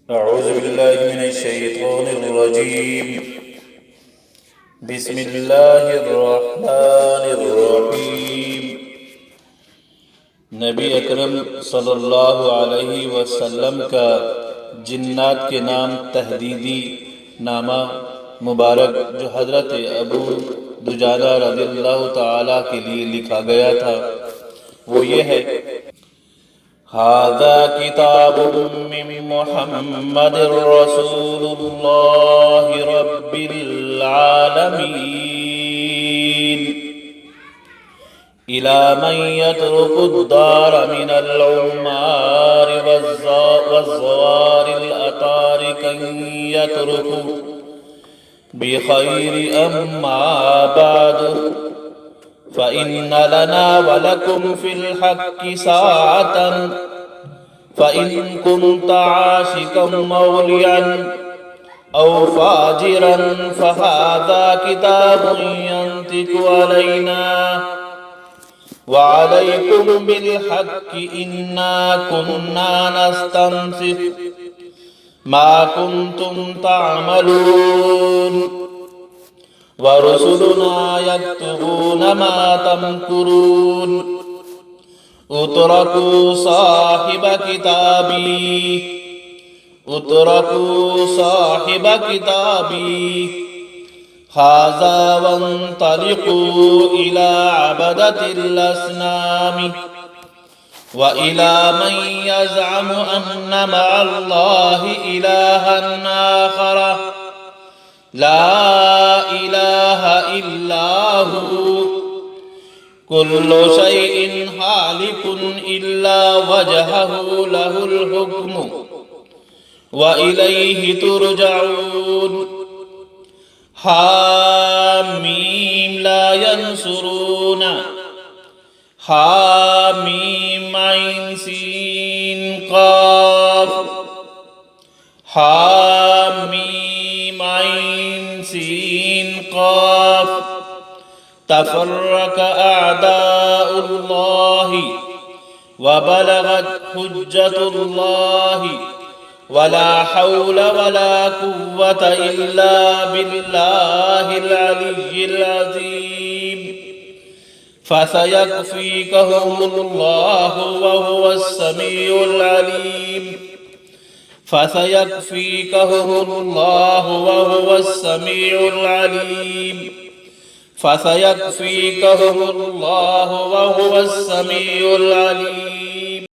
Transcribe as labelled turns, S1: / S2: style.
S1: أعوذ بالله من الشيطان الرجيم. بسم الله الرحمن الرحيم. नबी अकरम सल्लल्लाहु अलैहि वसल्लम का जिन्नात के नाम तहदीदी नामा मुबारक जो हज़रत अबू दुजाना रज़ियल्लाहु ताला के लिए लिखा गया था वो ये है। हाज़ा किताबुम मिन मुहम्मदिर रसूलुल्लाहि रब्बिल आलमीन इला मन यतरुकुद्दार मिनल उम्मार वज़्ज़वारिल अतारिकन यतरुकु बिखैरि अम्मा बादु फ़इन्न लना वलकुम फ़िल हक़्क़ि साअतन फ़इन कुन्त आशिक़न मौलियन औ फ़ाजिरन फ़हाज़ा किताबुन यंतिक़ु अलैना वअलैकुम बिल हक़्क़ि इन्ना कुन्ना नस्तंसिख़ मा कुन्तुम तअमलून वरुसुलुना यक्तुबून मा तमकुरून उतरकू साहिब किताबी हाज़ा वंतलिकू इला अबदतिल अस्नामी व इला मन यज़अमु अन्ना मअल्लाहि इलाहन आखर ला इलाहा इल्ला हु कुल्लु शैइन हालिकुन इल्ला वजहहु लहुल हुक्मु व इलैहि तुरजऊन हामीम ला यंसुरून हामीम ऐन सीन क़ाफ हामीम ऐन सीन क़ाफ तफ़र्रक़ अअदाउल्लाहि व बलगत हुज्जतुल्लाहि वला हौल वला कुव्वत इल्ला बिल्लाहिल अलिय्यिल अज़ीम फसयक्फ़ीकहुमुल्लाहु व हुवस समीउल अलीम फसयक्फ़ीकहुमुल्लाहु व हुवस समीउल अलीम फसयक्फ़ीकहुमुल्लाहु व हुवस समीउल अलीम